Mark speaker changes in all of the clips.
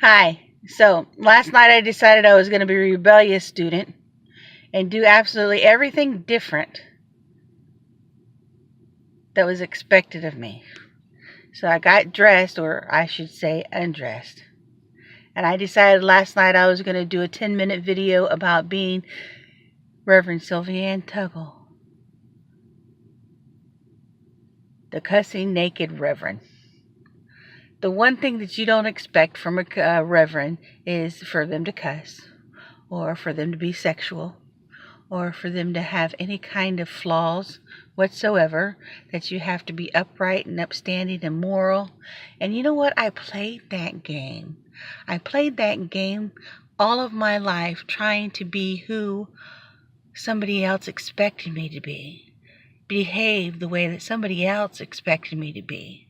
Speaker 1: Hi. So last night I decided I was going to be a rebellious student and do absolutely everything different that was expected of me. So I got dressed, or I should say undressed. And I decided last night I was going to do a 10-minute video about being Reverend Sylvianne Tuggle, the cussing naked Reverend. The one thing that you don't expect from a reverend is for them to cuss, or for them to be sexual, or for them to have any kind of flaws whatsoever, that you have to be upright and upstanding and moral. And you know what? I played that game. I played that game all of my life, trying to be who somebody else expected me to be, behave the way that somebody else expected me to be.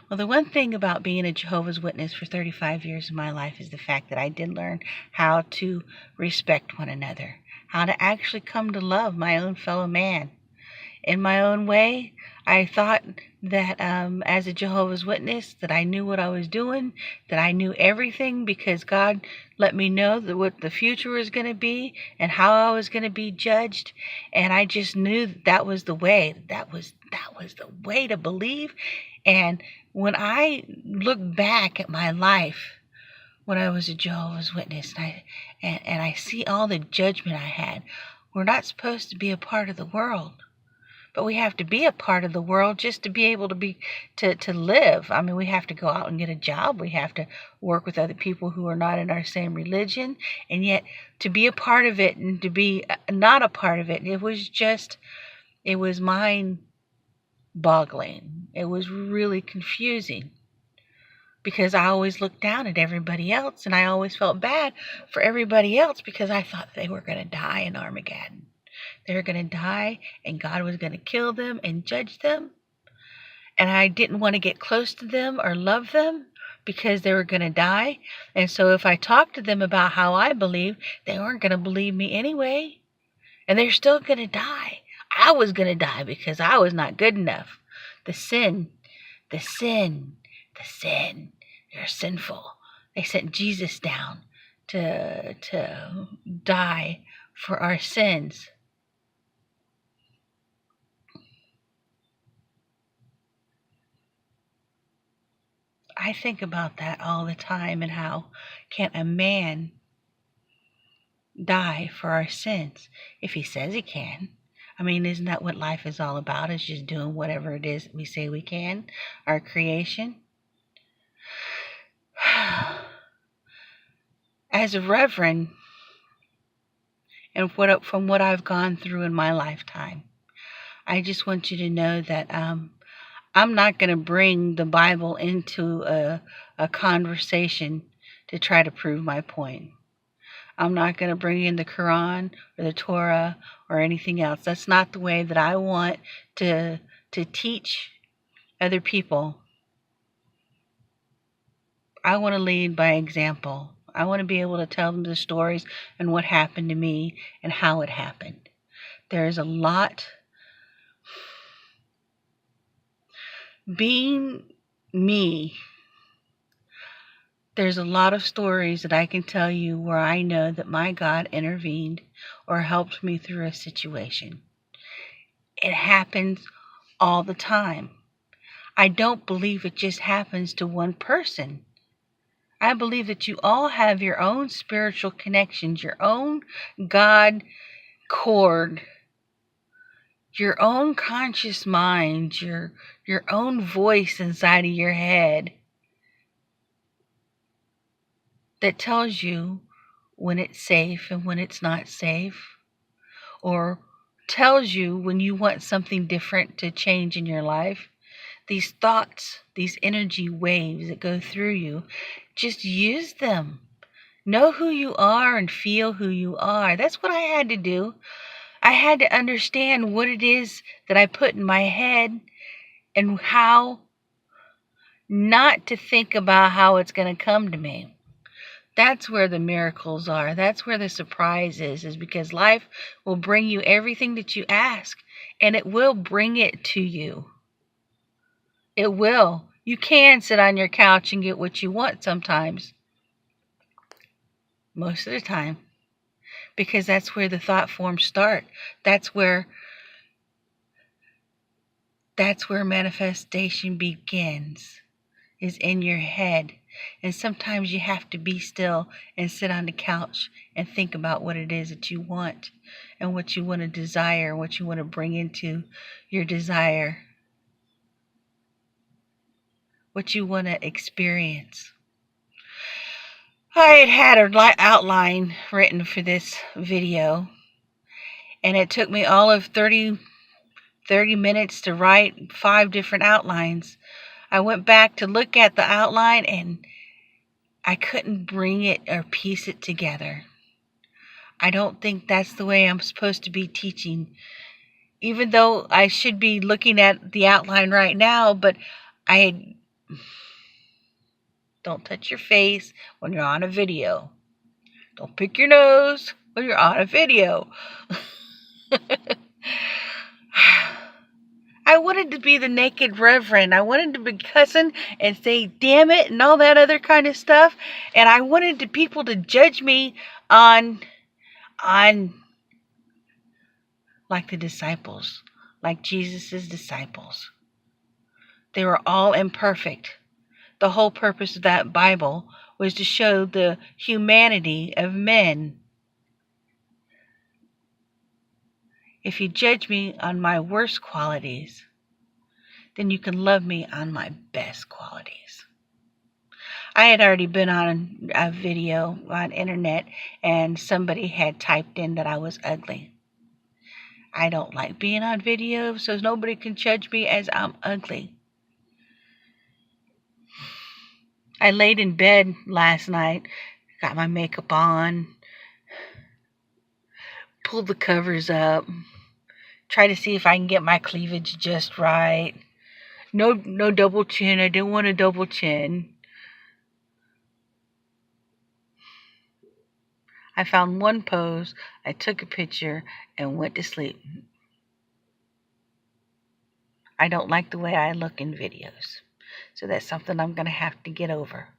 Speaker 1: Well, the one thing about being a Jehovah's Witness for 35 years of my life is the fact that I did learn how to respect one another, how to actually come to love my own fellow man. In my own way, I thought that as a Jehovah's Witness, that I knew what I was doing, that I knew everything because God let me know that what the future was going to be and how I was going to be judged. And I just knew that was the way. That was the way to believe. And when I look back at my life when I was a Jehovah's Witness, and I see all the judgment I had, we're not supposed to be a part of the world. But we have to be a part of the world just to be able to live. I mean, we have to go out and get a job. We have to work with other people who are not in our same religion. And yet to be a part of it and to be not a part of it, it was mind boggling. It was really confusing because I always looked down at everybody else, and I always felt bad for everybody else because I thought they were going to die in Armageddon. They were going to die, and God was going to kill them and judge them. And I didn't want to get close to them or love them because they were going to die. And so if I talked to them about how I believe, they weren't going to believe me anyway. And they're still going to die. I was going to die because I was not good enough. The sin, the sin, the sin. They're sinful. They sent Jesus down to die for our sins. I think about that all the time, and how can a man die for our sins if he says he can? I mean, isn't that what life is all about? Is just doing whatever it is we say we can, our creation. As a reverend, and from what I've gone through in my lifetime, I just want you to know that I'm not going to bring the Bible into a conversation to try to prove my point. I'm not going to bring in the Quran or the Torah or anything else. That's not the way that I want to teach other people. I want to lead by example. I want to be able to tell them the stories and what happened to me and how it happened. There is a lot. Being me, there's a lot of stories that I can tell you where I know that my God intervened or helped me through a situation. It happens all the time. I don't believe it just happens to one person. I believe that you all have your own spiritual connections, your own God cord, your own conscious mind, your own voice inside of your head that tells you when it's safe and when it's not safe, or tells you when you want something different to change in your life. These thoughts, these energy waves that go through you, just use them. Know who you are and feel who you are. That's what I had to do. I had to understand what it is that I put in my head and how not to think about how it's going to come to me. That's where the miracles are. That's where the surprise is because life will bring you everything that you ask, and it will bring it to you. It will. You can sit on your couch and get what you want sometimes, most of the time, because that's where the thought forms start. That's where manifestation begins, is in your head. And sometimes you have to be still and sit on the couch and think about what it is that you want and what you want to desire, what you want to bring into your desire, what you want to experience. I had an outline written for this video, and it took me all of 30 minutes to write 5 different outlines. I went back to look at the outline and I couldn't bring it or piece it together. I don't think that's the way I'm supposed to be teaching, even though I should be looking at the outline right now, but I don't touch your face when you're on a video. Don't pick your nose when you're on a video. I wanted to be the naked reverend. I wanted to be cussing and say damn it and all that other kind of stuff. And I wanted the people to judge me on like the disciples, like Jesus' disciples. They were all imperfect. The whole purpose of that Bible was to show the humanity of men. If you judge me on my worst qualities, then you can love me on my best qualities. I had already been on a video on internet and somebody had typed in that I was ugly. I don't like being on video, so nobody can judge me as I'm ugly. I laid in bed last night, got my makeup on, pulled the covers up, try to see if I can get my cleavage just right. No double chin. I didn't want a double chin. I found one pose, I took a picture, and went to sleep. I don't like the way I look in videos, so that's something I'm going to have to get over.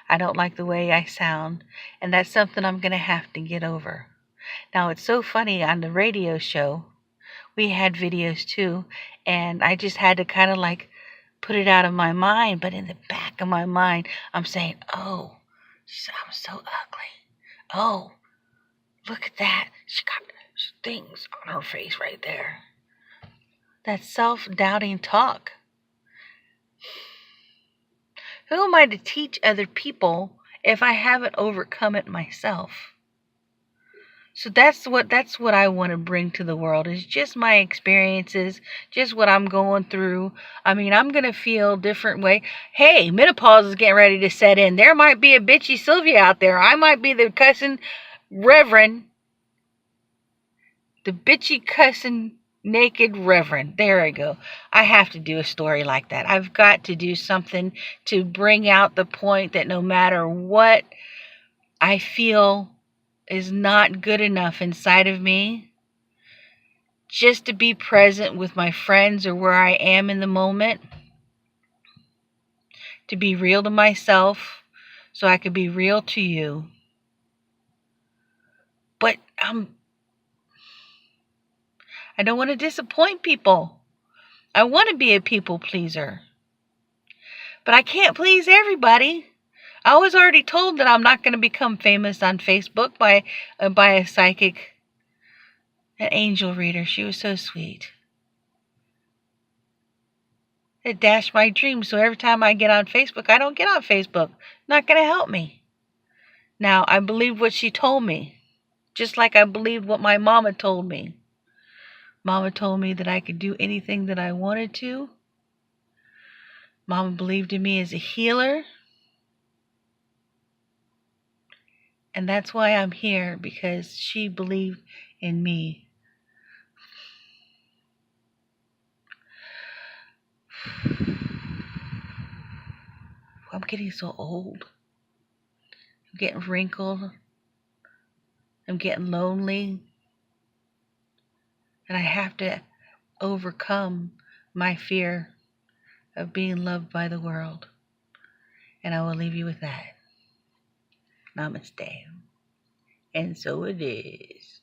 Speaker 1: I don't like the way I sound, and that's something I'm going to have to get over. Now, it's so funny, on the radio show, we had videos too, and I just had to kind of like put it out of my mind, but in the back of my mind, I'm saying, oh, I'm so ugly. Oh, look at that. She got things on her face right there. That's self-doubting talk. Who am I to teach other people if I haven't overcome it myself? So that's what I want to bring to the world, is just my experiences, just what I'm going through. I mean, I'm going to feel different way. Hey, menopause is getting ready to set in. There might be a bitchy Sylvia out there. I might be the cussing reverend. The bitchy cussing naked reverend. There I go. I have to do a story like that. I've got to do something to bring out the point that no matter what I feel is not good enough inside of me, just to be present with my friends or where I am in the moment, to be real to myself so I could be real to you. But I don't want to disappoint people. I want to be a people pleaser. But I can't please everybody. I was already told that I'm not going to become famous on Facebook by a psychic, an angel reader. She was so sweet. It dashed my dreams, so every time I get on Facebook, I don't get on Facebook. Not going to help me. Now, I believe what she told me, just like I believed what my mama told me. Mama told me that I could do anything that I wanted to. Mama believed in me as a healer. And that's why I'm here, because she believed in me. I'm getting so old. I'm getting wrinkled. I'm getting lonely. And I have to overcome my fear of being loved by the world. And I will leave you with that. Namaste. And so it is.